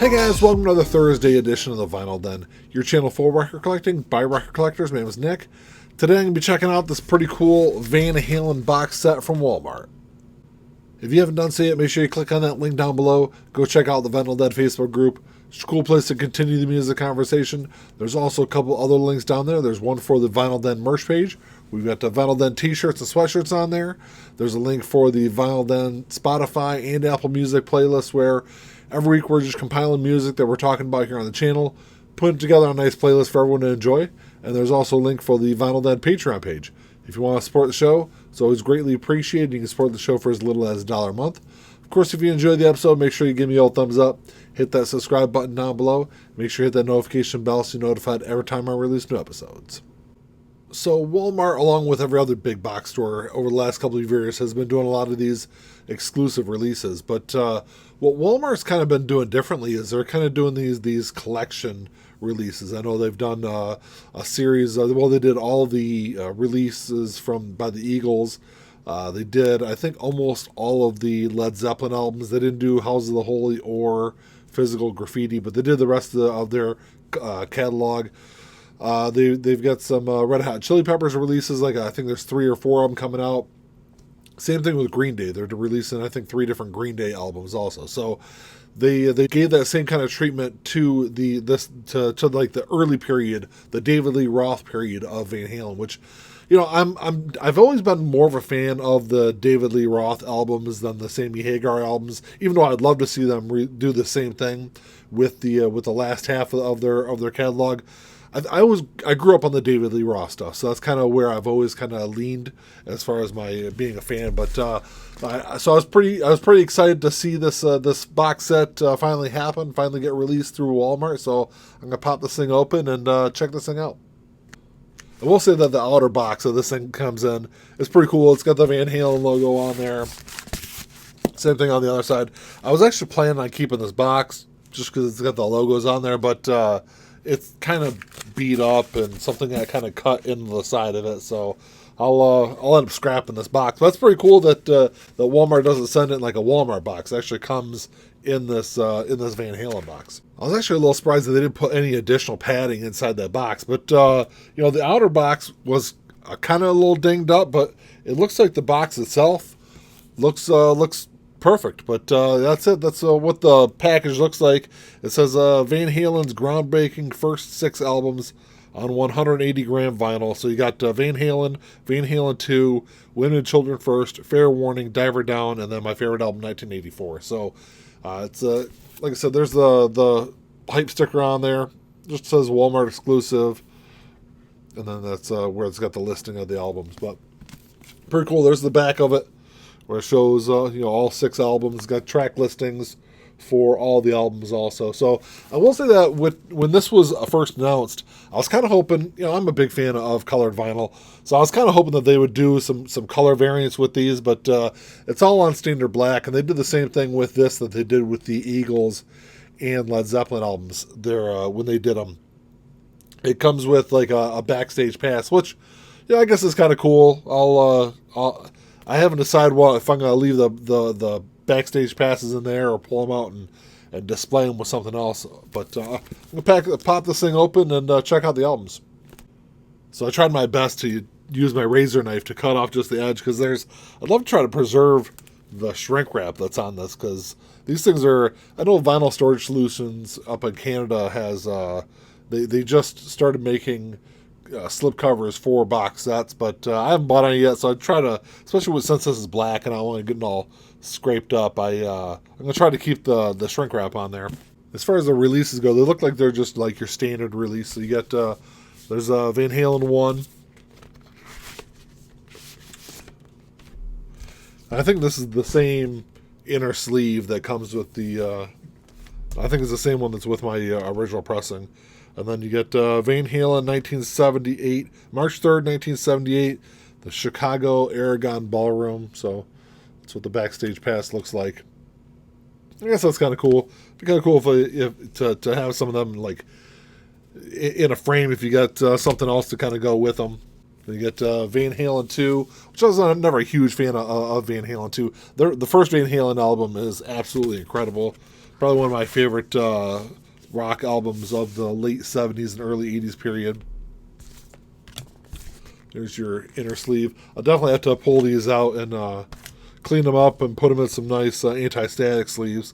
Hey guys, welcome to another Thursday edition of the Vinyl Den, your channel for record collecting by record collectors. My name is Nick. Today I'm going to be checking out this pretty cool Van Halen box set from Walmart. If you haven't done so yet, make sure you click on that link down below. Go check out the Vinyl Den Facebook group. It's a cool place to continue the music conversation. There's also a couple other links down there. There's one for the Vinyl Den merch page. We've got the Vinyl Den t-shirts and sweatshirts on there. There's a link for the Vinyl Den Spotify and Apple Music playlist where every week we're just compiling music that we're talking about here on the channel, putting together a nice playlist for everyone to enjoy. And there's also a link for the Vinyl Den Patreon page. If you want to support the show, it's always greatly appreciated. You can support the show for as little as $1 a month. Of course, if you enjoyed the episode, make sure you give me a thumbs up. Hit that subscribe button down below. Make sure you hit that notification bell so you're notified every time I release new episodes. So Walmart, along with every other big box store over the last couple of years, has been doing a lot of these exclusive releases. But what Walmart's kind of been doing differently is they're kind of doing these collection releases. I know they've done a series. They did all the releases by the Eagles. They did, I think, almost all of the Led Zeppelin albums. They didn't do House of the Holy or Physical Graffiti, but they did the rest of their catalog. They've got some Red Hot Chili Peppers releases. I think there's 3 or 4 of them coming out. Same thing with Green Day. They're releasing, I think, 3 different Green Day albums also. So they gave that same kind of treatment to the early period, the David Lee Roth period of Van Halen, which, you know, I've always been more of a fan of the David Lee Roth albums than the Sammy Hagar albums, even though I'd love to see them do the same thing with the last half of their catalog. I grew up on the David Lee Roth stuff, so that's kind of where I've always kind of leaned as far as my being a fan. But so I was pretty excited to see this box set finally happen, finally get released through Walmart. So I'm gonna pop this thing open and check this thing out. I will say that the outer box of this thing comes in is pretty cool. It's got the Van Halen logo on there. Same thing on the other side. I was actually planning on keeping this box just because it's got the logos on there, but it's kind of beat up and something that kind of cut into the side of it, so I'll end up scrapping this box. But that's pretty cool that Walmart doesn't send it in like a Walmart box. It actually comes in this Van Halen box. I was actually a little surprised that they didn't put any additional padding inside that box. But the outer box was kind of a little dinged up, but it looks like the box itself looks perfect. But that's it. That's what the package looks like. It says Van Halen's groundbreaking first 6 albums on 180 gram vinyl. So you got Van Halen, Van Halen 2, Women and Children First, Fair Warning, Diver Down, and then my favorite album, 1984. So it's like I said, there's the hype sticker on there. Just says Walmart exclusive, and then that's where it's got the listing of the albums. But pretty cool. There's the back of it, where it shows all 6 albums. It's got track listings for all the albums also. So I will say that when this was first announced, I was kind of hoping, I'm a big fan of colored vinyl, so I was kind of hoping that they would do some color variants with these, but it's all on standard black, and they did the same thing with this that they did with the Eagles and Led Zeppelin albums there when they did them. It comes with like a backstage pass, which I guess is kind of cool. I haven't decided if I'm going to leave the backstage passes in there or pull them out and display them with something else. But I'm going to pop this thing open and check out the albums. So I tried my best to use my razor knife to cut off just the edge, because I'd love to try to preserve the shrink wrap that's on this, because these things are, I know Vinyl Storage Solutions up in Canada has, they just started making slip covers for box sets, but I haven't bought any yet, so I try to, especially since this is black and I don't want to get it all scraped up, I'm going to try to keep the shrink wrap on there. As far as the releases go, they look like they're just like your standard release. So you got, there's Van Halen 1. I think this is the same inner sleeve that comes with the, I think it's the same one that's with my original pressing. And then you get Van Halen 1978, March 3rd, 1978, the Chicago Aragon Ballroom. So that's what the backstage pass looks like. I guess that's kind of cool. It'd be kind of cool if to have some of them like in a frame if you got something else to kind of go with them. You get Van Halen 2, which I was never a huge fan of Van Halen 2. The first Van Halen album is absolutely incredible. Probably one of my favorite rock albums of the late 70s and early 80s period. There's your inner sleeve. I'll definitely have to pull these out and clean them up and put them in some nice anti-static sleeves.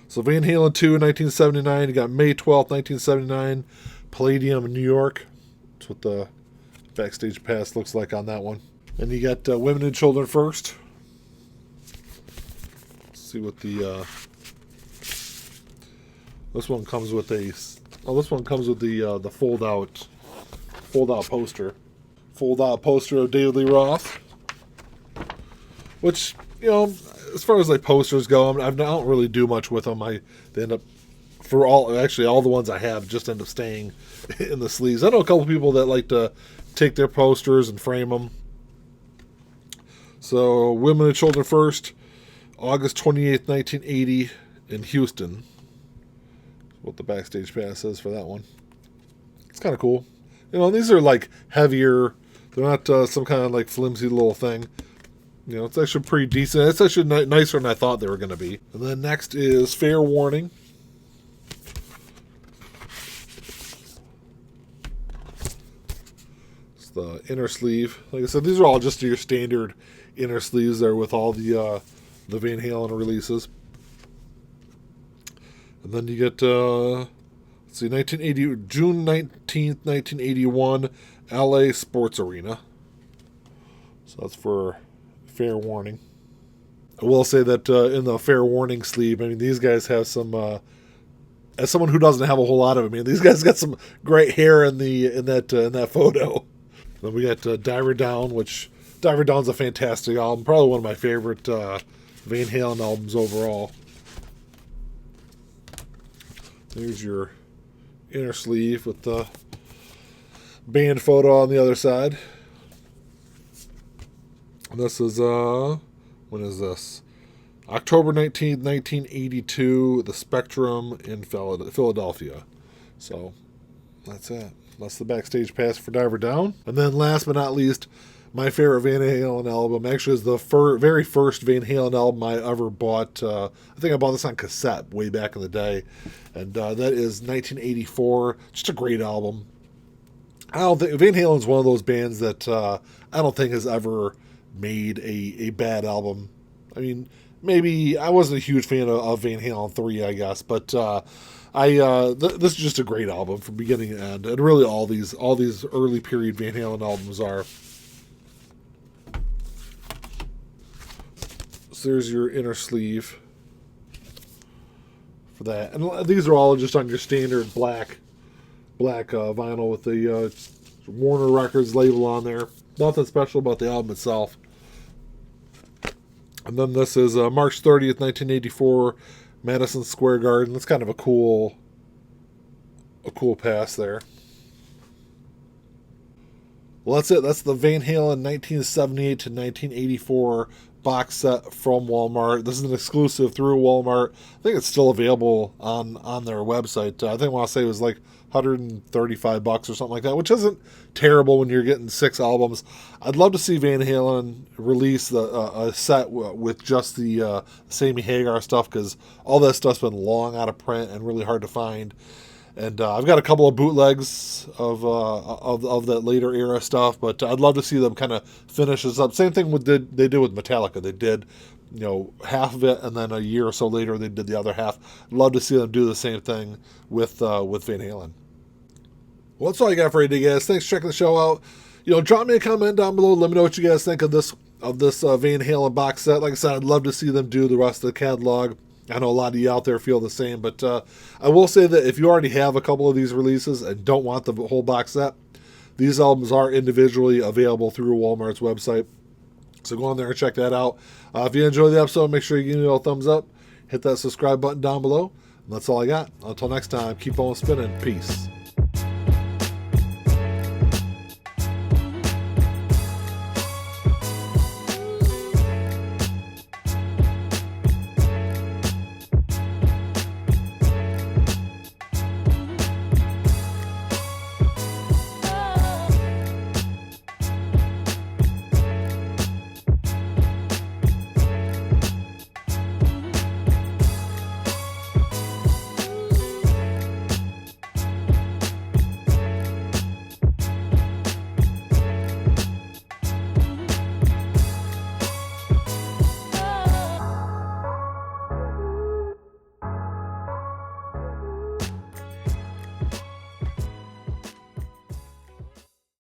So Van Halen 2, 1979. You got May 12th, 1979. Palladium, New York. That's what the backstage pass looks like on that one. And you got Women and Children First. Let's see what the... this one comes with a... Oh, this one comes with the fold-out poster. Fold-out poster of David Lee Roth. Which, you know, as far as like posters go, I don't really do much with them. They end up, for all the ones I have just end up staying in the sleeves. I know a couple people that like to take their posters and frame them. So, Women and Children First, August 28th, 1980 in Houston. That's what the backstage pass says for that one. It's kind of cool. You know, these are like heavier. They're not some kind of like flimsy little thing. You know, it's actually pretty decent. It's actually nicer than I thought they were going to be. And then next is Fair Warning. It's the inner sleeve. Like I said, these are all just your standard inner sleeves there with all the Van Halen releases. And then you get, let's see, June 19th, 1981, LA Sports Arena. So that's for Fair Warning. I will say that in the Fair Warning sleeve, I mean, these guys have some. As someone who doesn't have a whole lot of them, I mean, these guys got some great hair in that photo. Then we got Diver Down, which Diver Down's a fantastic album, probably one of my favorite Van Halen albums overall. There's your inner sleeve with the band photo on the other side. This is, when is this? October 19th, 1982, the Spectrum in Philadelphia. So, that's it. That's the backstage pass for Diver Down. And then last but not least, my favorite Van Halen album actually is the very first Van Halen album I ever bought. I think I bought this on cassette way back in the day. And that is 1984. Just a great album. I don't think Van Halen's one of those bands that I don't think has ever made a bad album. I mean, maybe I wasn't a huge fan of Van Halen 3, I guess, but this is just a great album from beginning to end, and really all these early period Van Halen albums are. So there's your inner sleeve for that, and these are all just on your standard black vinyl with the Warner Records label on there. Nothing special about the album itself. And then this is March 30th, 1984, Madison Square Garden. That's kind of a cool pass there. Well, that's it. That's the Van Halen 1978 to 1984 box set from Walmart. This is an exclusive through Walmart. I think it's still available on their website. I think I want to say it was like $135 or something like that, which isn't terrible when you're getting 6 albums. I'd love to see Van Halen release a set with just the Sammy Hagar stuff, because all that stuff's been long out of print and really hard to find. And I've got a couple of bootlegs of that later era stuff, but I'd love to see them kind of finish this up. Same thing they did with Metallica. They did, you know, half of it, and then a year or so later they did the other half. I'd love to see them do the same thing with Van Halen. Well, that's all I got for you today, guys. Thanks for checking the show out. You know, drop me a comment down below. Let me know what you guys think of this Van Halen box set. Like I said, I'd love to see them do the rest of the catalog. I know a lot of you out there feel the same, but I will say that if you already have a couple of these releases and don't want the whole box set, these albums are individually available through Walmart's website. So go on there and check that out. If you enjoyed the episode, make sure you give me a thumbs up. Hit that subscribe button down below. And that's all I got. Until next time, keep on spinning. Peace.